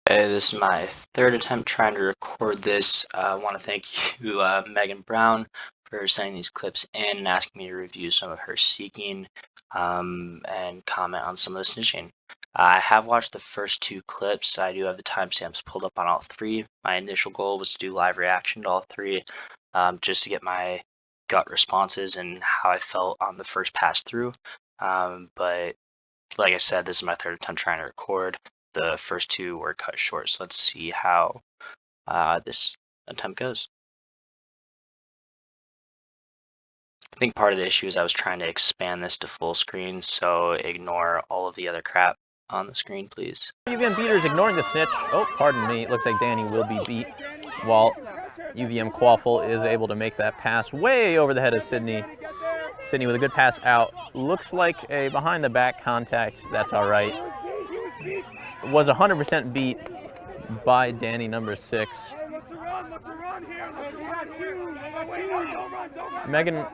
This is my third attempt trying to record this. I want to thank you, Megan Brown, for sending these clips in and asking me to review some of her seeking and comment on some of the snitching. I have watched the first two clips. I do have the timestamps pulled up on all three. My initial goal was to do live reaction to all three, just to get my gut responses and how I felt on the first pass through. But like I said, this is my third attempt trying to record. The first two were cut short, so let's see how this attempt goes. I think part of the issue is I was trying to expand this to full screen, so ignore all of the other crap on the screen, please. UVM beaters ignoring the snitch. Oh, pardon me. It looks like Danny will be beat while UVM Quaffle is able to make that pass way over the head of Sydney. Sydney with a good pass out. Looks like a behind the back contact. That's all right. Was 100% beat by Danny number 6. Megan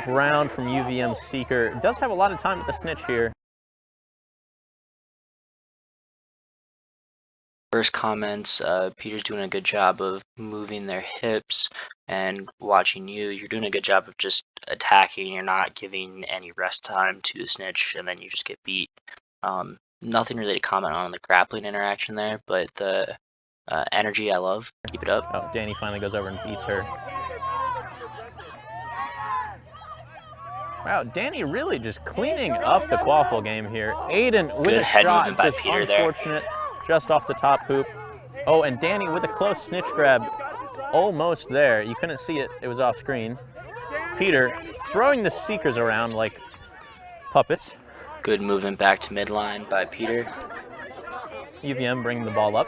Brown from UVM Seeker does have a lot of time at the snitch here. First comments, Peter's doing a good job of moving their hips and watching you. You're doing a good job of just attacking. You're not giving any rest time to the snitch, and then you just get beat. Nothing really to comment on the grappling interaction there, but the energy I love. Keep it up. Oh, Danny finally goes over and beats her. Wow, Danny really just cleaning up the Quaffle game here. Aiden with Good a head shot, movement by just Peter unfortunate, just off the top hoop. Oh, and Danny with a close snitch grab, almost there. You couldn't see it, it was off screen. Peter throwing the Seekers around like puppets. Good movement back to midline by Peter. UVM bringing the ball up.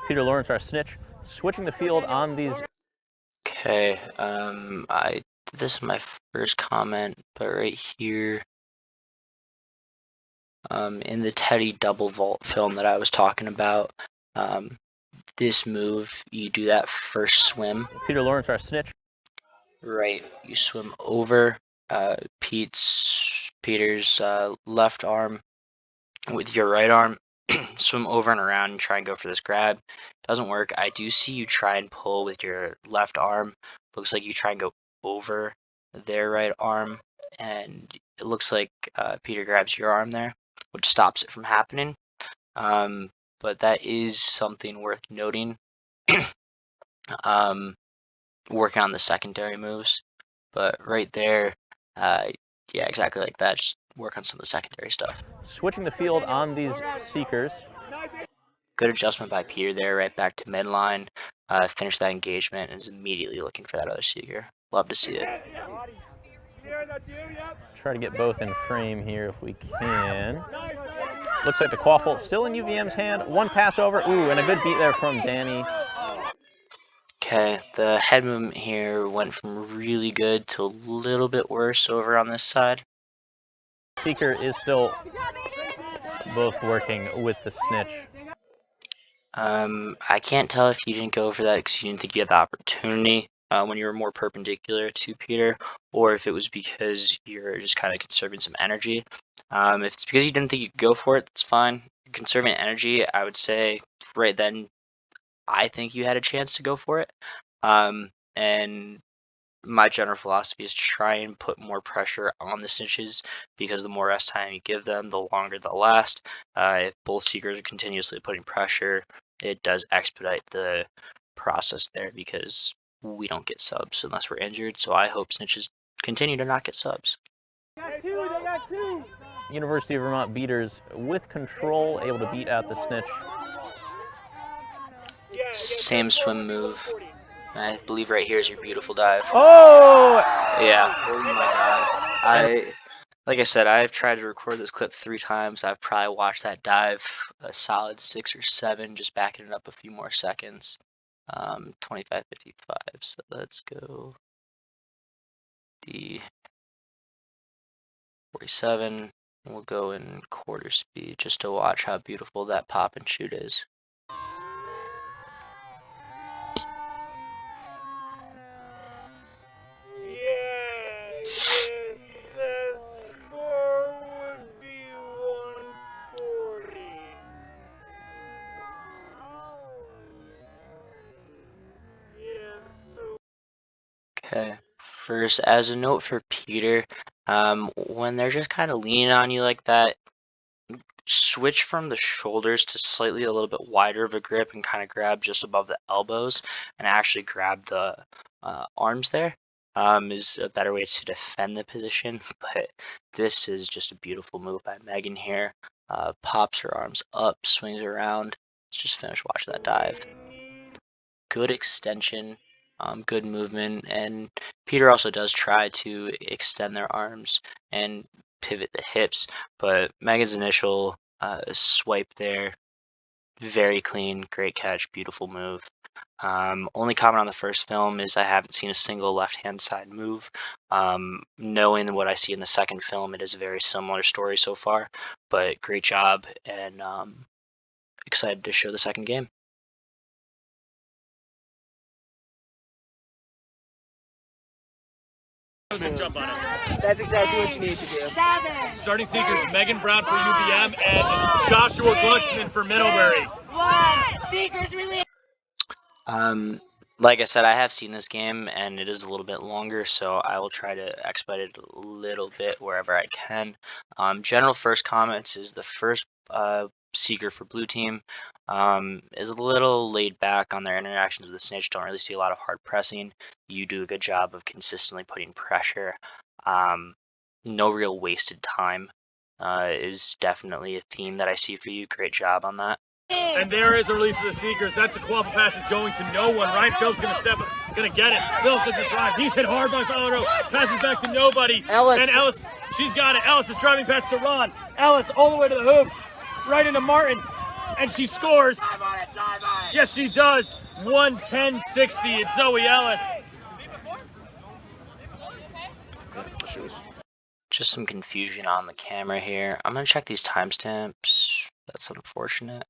Peter Lawrence, our snitch, switching the field on these. Okay, this is my first comment, but right here, in the Teddy double vault film that I was talking about, this move, you do that first swim. Peter Lawrence, our snitch. Right, you swim over Peter's left arm with your right arm. Swim over and around and try and go for this grab. Doesn't work. I do see you try and pull with your left arm. Looks like you try and go over their right arm, and it looks like Peter grabs your arm there, which stops it from happening. But that is something worth noting. Working on the secondary moves, but right there, yeah, exactly like that. Just work on some of the secondary stuff. Switching the field on these Seekers. Good adjustment by Peter there, right back to midline. Finish that engagement and is immediately looking for that other Seeker. Love to see it. Try to get both in frame here if we can. Looks like the Quaffle still in UVM's hand. One pass over. Ooh, and a good beat there from Danny. Okay, the head movement here went from really good to a little bit worse over on this side. Seeker is still both working with the snitch. I can't tell if you didn't go for that because you didn't think you had the opportunity when you were more perpendicular to Peter, or if it was because you're just kind of conserving some energy. If it's because you didn't think you could go for it, that's fine. Conserving energy, I would say right then, I think you had a chance to go for it. And my general philosophy is try and put more pressure on the snitches, because the more rest time you give them, the longer they'll last. If both Seekers are continuously putting pressure, it does expedite the process there, because we don't get subs unless we're injured. So I hope snitches continue to not get subs. They got two. University of Vermont beaters with control, able to beat out the snitch. Same swim move. I believe right here is your beautiful dive. Oh! Yeah. Oh my god. Like I said, I've tried to record this clip 3 times. I've probably watched that dive a solid 6 or 7, just backing it up a few more seconds. 25:55. So let's go D 47. We'll go in quarter speed just to watch how beautiful that pop and shoot is. first. As a note for Peter, when they're just kind of leaning on you like that, switch from the shoulders to slightly a little bit wider of a grip and kind of grab just above the elbows and actually grab the arms there. Is a better way to defend the position, but this is just a beautiful move by Megan here. Pops her arms up, swings around. Let's just finish watching that dive. Good extension, good movement, and Peter also does try to extend their arms and pivot the hips, but Megan's initial swipe there, very clean, great catch, beautiful move. Only comment on the first film is I haven't seen a single left-hand side move. Knowing what I see in the second film, it is a very similar story so far, but great job, and excited to show the second game. Jump on it. That's exactly what you need to do. Starting seekers, Megan Brown for UVM and Joshua Glucksman for Middlebury. Seekers really. Like I said, I have seen this game, and it is a little bit longer, so I will try to expedite it a little bit wherever I can. General first comments is the first seeker for blue team is a little laid back on their interactions with the snitch. Don't really see a lot of hard pressing. You do a good job of consistently putting pressure. No real wasted time is definitely a theme that I see for you. Great job on that. And there is a release of the seekers. That's a qualified pass is going to no one. Ryan Phillips going to step up, going to get it. Phillips at the drive. He's hit hard by Fowler. Passes back to nobody. Ellis. And Ellis, she's got it. Ellis is driving past to Ron. Ellis all the way to the hoops. Right into Martin. And she scores. Yes, she does. 110-60. It's Zoe Ellis. Just some confusion on the camera here. I'm going to check these timestamps. That's unfortunate.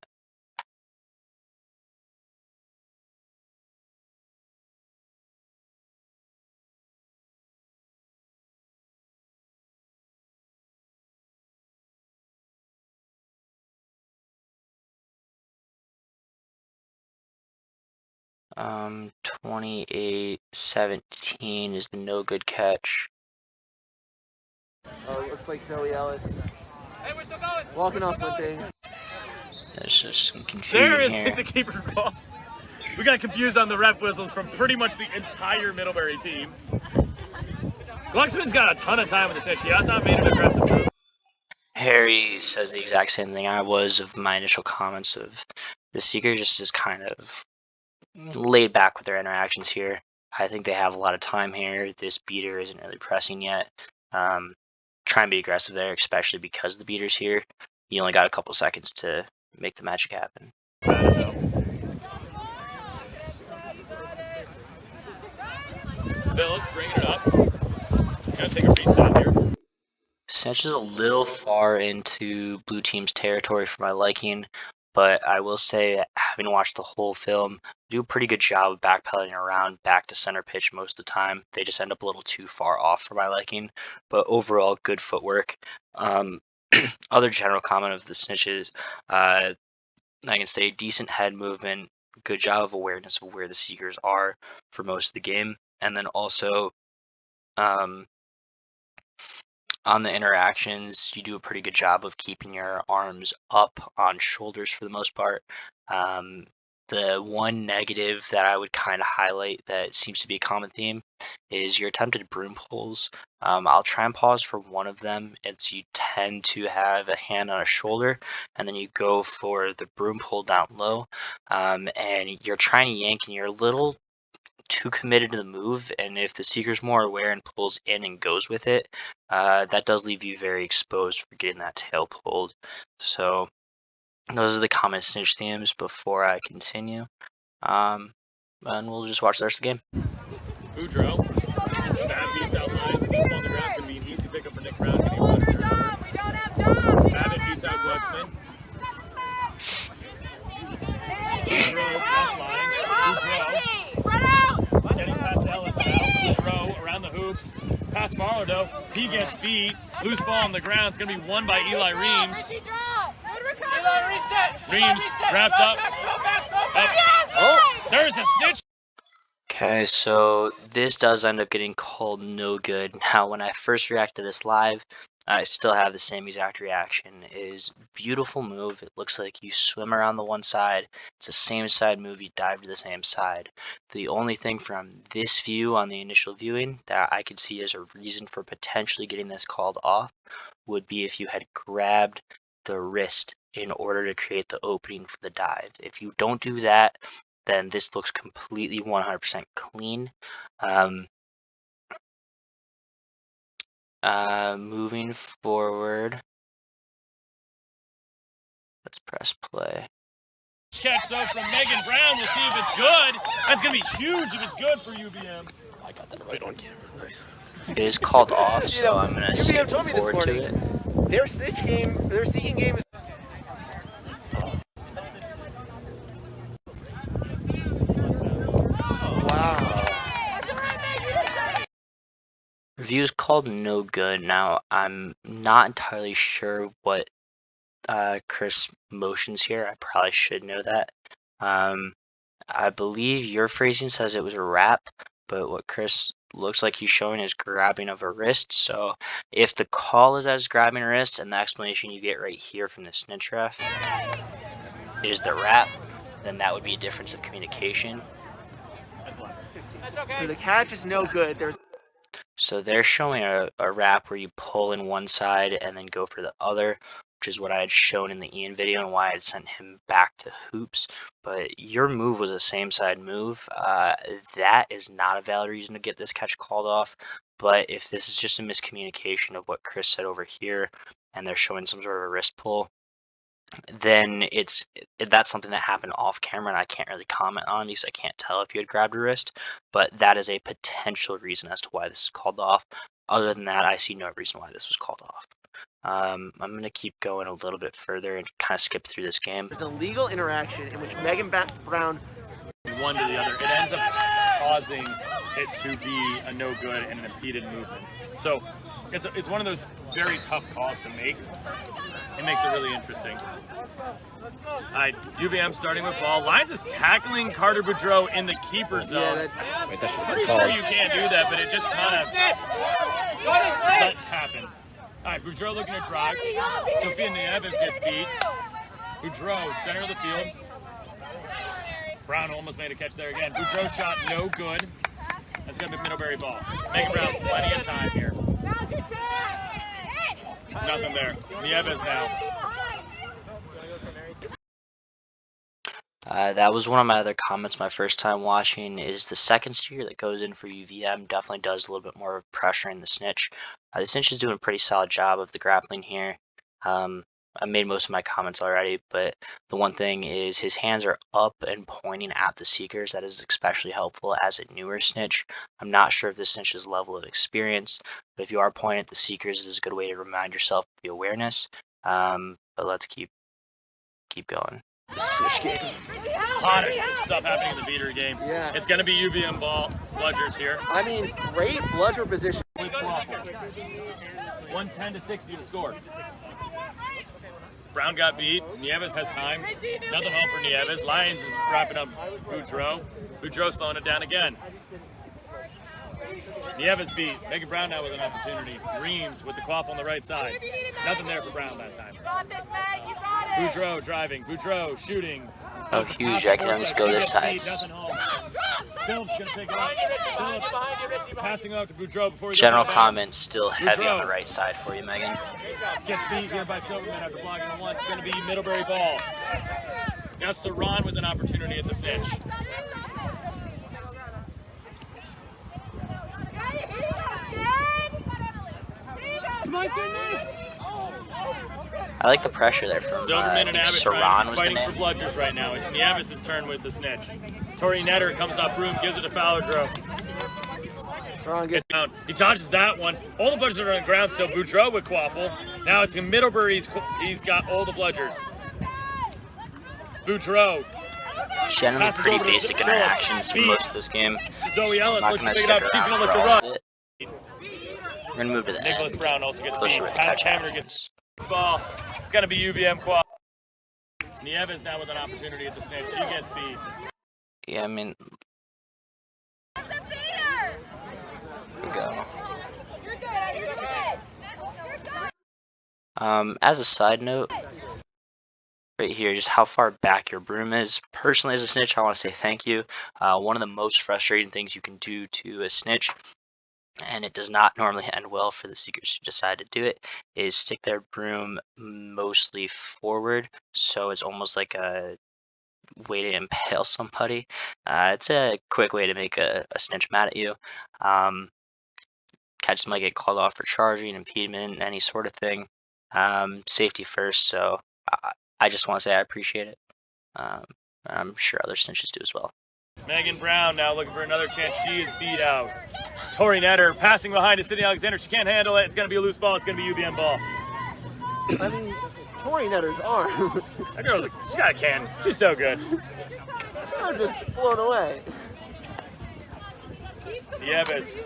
Um, 28-17 is the no good catch. Oh, looks like Zoe Ellis. Hey, we're still going. Walking off one thing. There's just some confusion There is here. the keeper ball. We got confused on the ref whistles from pretty much the entire Middlebury team. Glucksman's got a ton of time with the snitch. He has not made an aggressive move. Harry says the exact same thing I was of my initial comments of the Seeker just is kind of laid back with their interactions here. I think they have a lot of time here. This beater isn't really pressing yet. Try and be aggressive there, especially because the beater's here. You only got a couple seconds to make the magic happen. Phillips bringing it up. Gonna take a reset here. Snitch is a little far into blue team's territory for my liking, but I will say, having watched the whole film, do a pretty good job of backpedaling around back to center pitch most of the time. They just end up a little too far off for my liking, but overall, good footwork. Other general comment of the snitches, I can say decent head movement, good job of awareness of where the seekers are for most of the game, and then also on the interactions, you do a pretty good job of keeping your arms up on shoulders for the most part. The one negative that I would kind of highlight that seems to be a common theme is your attempted broom pulls. I'll try and pause for one of them. It's you tend to have a hand on a shoulder, and then you go for the broom pull down low, and you're trying to yank, and you're a little too committed to the move, and if the seeker's more aware and pulls in and goes with it, that does leave you very exposed for getting that tail pulled. So those are the common snitch themes before I continue, and we'll just watch the rest of the game. Boudreaux. Bab beats out lines. He's on the ground. It's going to be an easy pickup for Nick Brown. Babbitt beats out Glucksman. Boudreaux cross lines. Boudreaux getting past Ellis now. Boudreaux around the hoops. Past Marlowe. He gets beat. Loose ball on the ground. It's going to be won by Eli Reams. Reams wrapped up. Oh, there's a snitch. Okay, so this does end up getting called no good. Now, when I first reacted to this live, I still have the same exact reaction. It is beautiful move. It looks like you swim around the one side. It's the same side move. You dive to the same side. The only thing from this view on the initial viewing that I could see as a reason for potentially getting this called off would be if you had grabbed the wrist in order to create the opening for the dive. If you don't do that, then this looks completely 100% clean. Moving forward, let's press play. Catch though from Megan Brown. We'll see if it's good. That's gonna be huge if it's good for UVM. I got that right on camera. Nice. It is called off, so I'm gonna skip told me this forward to morning. it. Their seeking game is. Wow. Review is called no good. Now, I'm not entirely sure what Chris motions here. I probably should know that. I believe your phrasing says it was a wrap, but what Chris looks like he's showing is grabbing of a wrist. So if the call is as grabbing a wrist, and the explanation you get right here from the snitch ref is the wrap, then that would be a difference of communication. So the catch is no good. So they're showing a wrap where you pull in one side and then go for the other, which is what I had shown in the Ian video and why I had sent him back to hoops. But your move was a same side move. That is not a valid reason to get this catch called off. But if this is just a miscommunication of what Chris said over here and they're showing some sort of a wrist pull, then that's something that happened off camera and I can't really comment on because I can't tell if you had grabbed a wrist, but that is a potential reason as to why this is called off. Other than that, I see no reason why this was called off. I'm going to keep going a little bit further and kind of skip through this game. There's a legal interaction in which Megan Brown One to the other. It ends up causing it to be a no good and an impeded movement. So it's one of those very tough calls to make. It makes it really interesting. All right, UVM starting with ball. Lions is tackling Carter Boudreau in the keeper zone. Wait, that should Pretty sure you can't do that, but it just kind of let happen. All right, Boudreau looking to drive. Sophia Nieves gets beat. Boudreau, center of the field. Brown almost made a catch there again. Boudreau shot no good. That's going to be Middlebury ball. Megan Brown, plenty of time here. Nothing there. Nieves now. That was one of my other comments my first time watching, is the second steer that goes in for UVM definitely does a little bit more of pressuring the snitch. The snitch is doing a pretty solid job of the grappling here. I made most of my comments already, but the one thing is his hands are up and pointing at the seekers. That is especially helpful as a newer snitch. I'm not sure if the snitch's level of experience, but if you are pointing at the seekers, it is a good way to remind yourself of the awareness. But let's keep going. Snitch game. Hot stuff happening in the beater game. Yeah. It's going to be UVM ball. Bludgers here. I mean, great bludger position. 110 to 60 to score. Brown got beat. Nieves has time. Nothing home for Nieves. Lions is wrapping up Boudreau. Boudreau slowing it down again. Nieves beat. Megan Brown now with an opportunity. Reams with the quaff on the right side. Nothing there for Brown that time. Boudreau driving. Boudreau shooting. Oh, huge. I can only go this side. Nothing home. Phillips going to pick it up. Phillips passing out to Boudreau before he General gets out of bounds. comment still heavy on the Boudreau. right side for you, Megan. Gets beat here by Silverman after blocking it once. It's going to be Middlebury ball. Now Saran with an opportunity at the snitch. I like the pressure there from Silverman I and think Abbott Saran was the fighting for name. bludgers right now. It's Nieves' turn with the snitch. Tori Netter comes up room, gives it to Fowler. Gets down. He dodges that one. All the bludgers are on the ground still. Boudreau with Quaffle. Now it's in Middlebury. He's got all the bludgers. Boudreau. Generally Passes pretty over to basic Phillips. interactions for Beat. most of this game. Zoe Ellis I'm not looks to going to pick it stick up. She's around going to look for to all run. of it. We're going to move to the Nicholas end. Brown also gets Closer beat. where the Tyler catch Cameron happens. gets the ball. It's going to be UVM Quaffle. Nieves now with an opportunity at the snitch. She gets beat. Yeah, I mean, we go. As a side note, right here, just how far back your broom is. Personally, as a snitch, I want to say thank you. One of the most frustrating things you can do to a snitch, and it does not normally end well for the seekers who decide to do it, is stick their broom mostly forward, so it's almost like a way to impale somebody. It's a quick way to make a snitch mad at you. Catches might get called off for charging, impediment, any sort of thing. Safety first, so I just want to say I appreciate it. I'm sure other snitches do as well. Megan Brown now looking for another chance. She is beat out. Tori Netter passing behind to Sydney Alexander. She can't handle it. It's going to be a loose ball. It's going to be UVM ball. I mean, Tori Netter's arm. That girl's she's got a can. She's so good. I'm just blown away. Nieves.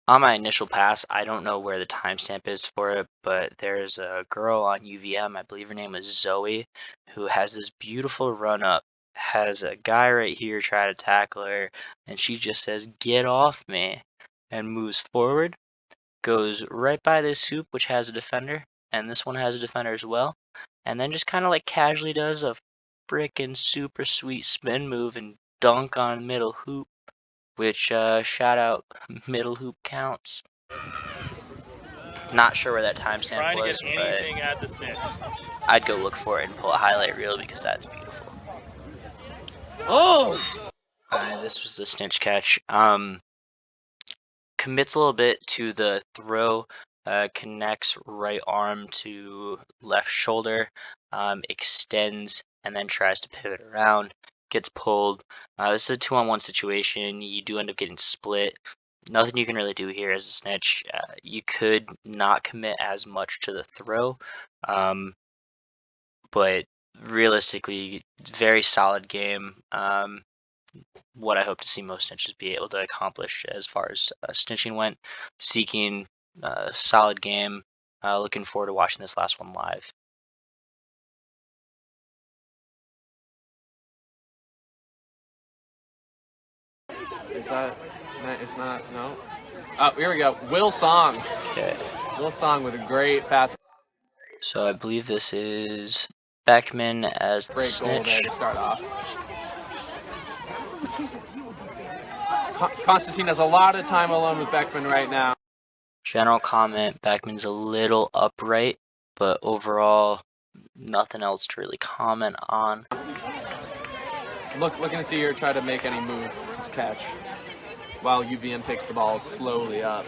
On my initial pass, I don't know where the timestamp is for it, but there's a girl on UVM, I believe her name was Zoe, who has this beautiful run up, has a guy right here try to tackle her, and she just says, "Get off me," and moves forward, goes right by this hoop, which has a defender, and this one has a defender as well, and then just kind of like casually does a frickin' super sweet spin move and dunk on middle hoop. Which, shout out, middle hoop counts. Not sure where that timestamp Trying to was, get but anything at the snitch. I'd go look for it and pull a highlight reel because that's beautiful. Oh! This was the snitch catch. Commits a little bit to the throw, connects right arm to left shoulder, extends, and then tries to pivot around. Gets pulled. This is a 2-on-1 situation. You do end up getting split. Nothing you can really do here as a snitch. You could not commit as much to the throw, but realistically, very solid game. What I hope to see most snitches be able to accomplish as far as snitching went. Seeking a solid game. Looking forward to watching this last one live. It's not, no. Oh, here we go. Will Song. Okay. Will Song with a great fast. So I believe this is Beckman as the Great goal there snitch. to start off. Constantine has a lot of time alone with Beckman right now. General comment, Beckman's a little upright, but overall, nothing else to really comment on. Looking to see her try to make any move to catch, while UVM takes the ball slowly up.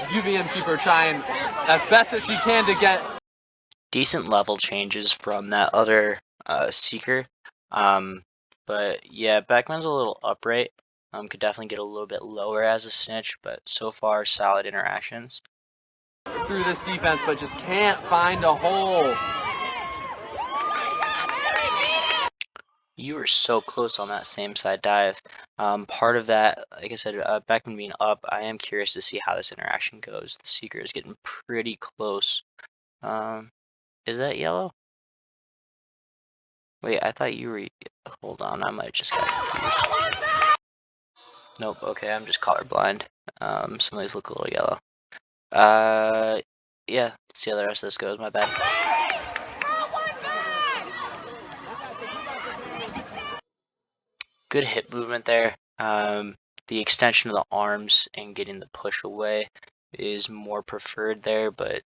UVM keeper trying as best as she can to get Decent level changes from that other seeker. But yeah, Beckman's a little upright. Could definitely get a little bit lower as a snitch, but so far, solid interactions. through this defense, but just can't find a hole. You were so close on that same side dive. Part of that, like I said, Beckman being up, I am curious to see how this interaction goes. The seeker is getting pretty close. Is that yellow? Wait, I thought you were... Hold on, I might just got confused. Nope, okay, I'm just colorblind. Some of these look a little yellow. Yeah, let's see how the rest of this goes, my bad. Good hip movement there. The extension of the arms and getting the push away is more preferred there, but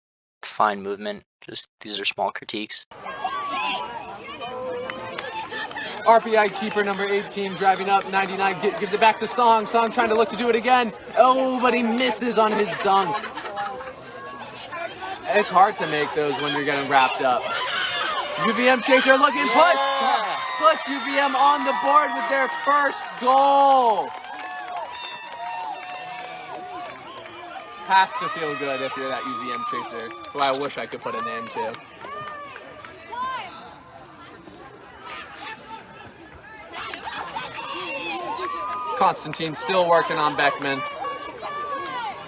fine movement. Just these are small critiques. RPI keeper number 18 driving up, 99 gives it back to Song. Song trying to look to do it again. Oh, but he misses on his dunk. It's hard to make those when you're getting wrapped up. UVM chaser looking, puts UVM on the board with their first goal. Has to feel good if you're that UVM chaser, who I wish I could put a name to. Constantine still working on Beckman.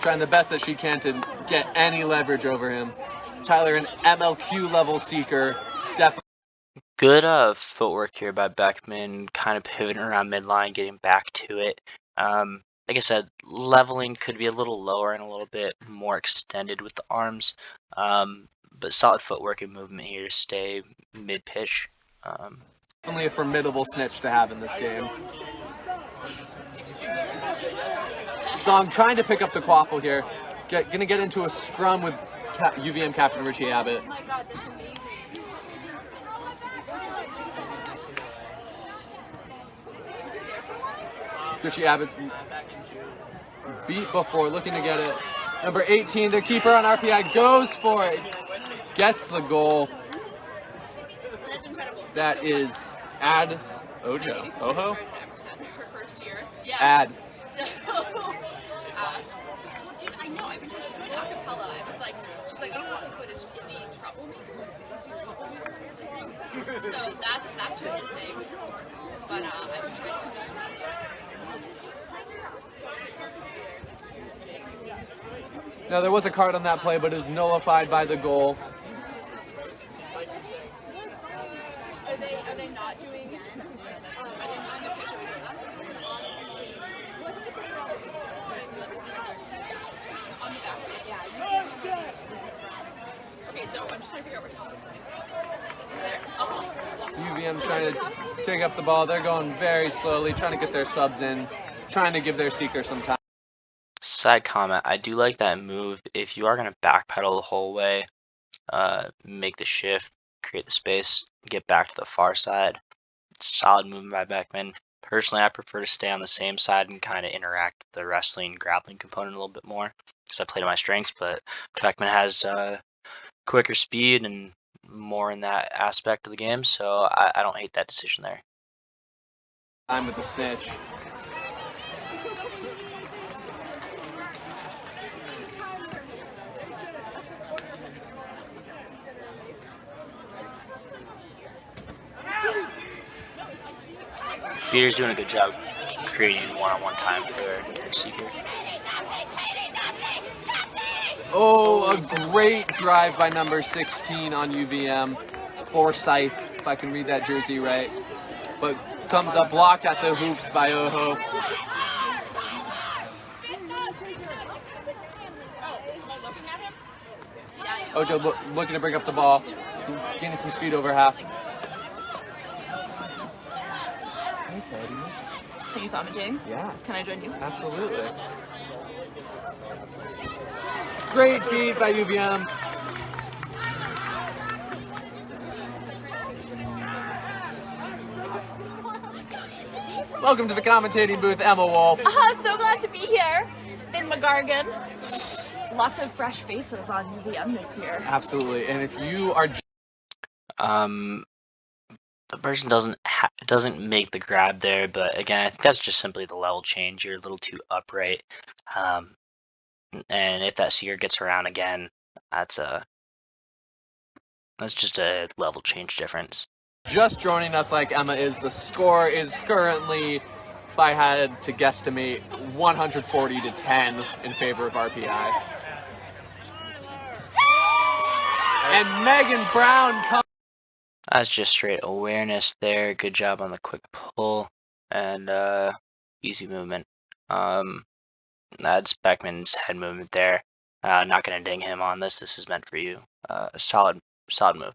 Trying the best that she can to get any leverage over him. Tyler, an MLQ level seeker, definitely. Good footwork here by Beckman, kind of pivoting around midline, getting back to it. Like I said, leveling could be a little lower and a little bit more extended with the arms, but solid footwork and movement here to stay mid pitch. Definitely a formidable snitch to have in this game. Song trying to pick up the quaffle here. Gonna get into a scrum with UVM captain Richie Abbott. Richie Abbott's beat before, looking to get it. Number 18, their keeper on RPI, goes for it. Gets the goal. That's incredible. That is Ad Ojo. Oho? Her first year. Yeah. Ad. So, well, dude, I know. I've been trying. She joined acapella. I was like, she's like, I don't want to put it in the troublemaker. So that's her new thing. But I've been trying. Now there was a card on that play, but it is nullified by the goal. Are they not doing? Are they doing the picture on the back page? Yeah. Okay, so I'm just trying to figure out where to talk. There. Oh. UVM trying to take up the ball. They're going very slowly, trying to get their subs in, trying to give their seeker some time. Side comment, I do like that move. If you are going to backpedal the whole way, make the shift, create the space, get back to the far side. Solid movement by Beckman. Personally, I prefer to stay on the same side and kind of interact with the wrestling, grappling component a little bit more because I play to my strengths, but Beckman has quicker speed and more in that aspect of the game, so I don't hate that decision there. I'm with the snitch. Peter's doing a good job creating one-on-one time for Seeker. Oh, a great drive by number 16 on UVM. Forsyth, if I can read that jersey right. But comes up blocked at the hoops by Oho. Ojo looking to bring up the ball. Gaining some speed over half. Are you commentating? Yeah. Can I join you? Absolutely. Great beat by UVM. Welcome to the commentating booth, Emma Wolf. So glad to be here. Finn McGargan. Lots of fresh faces on UVM this year. Absolutely. And if you are the person doesn't make the grab there, but again, I think that's just simply the level change. You're a little too upright, and if that seeker gets around again, that's just a level change difference. just joining us like Emma is, the score is currently, if I had to guesstimate, 140 to 10 in favor of RPI. And Megan Brown comes. That's just straight awareness there. Good job on the quick pull and easy movement. That's Beckman's head movement there. Not going to ding him on this. This is meant for you. Solid move.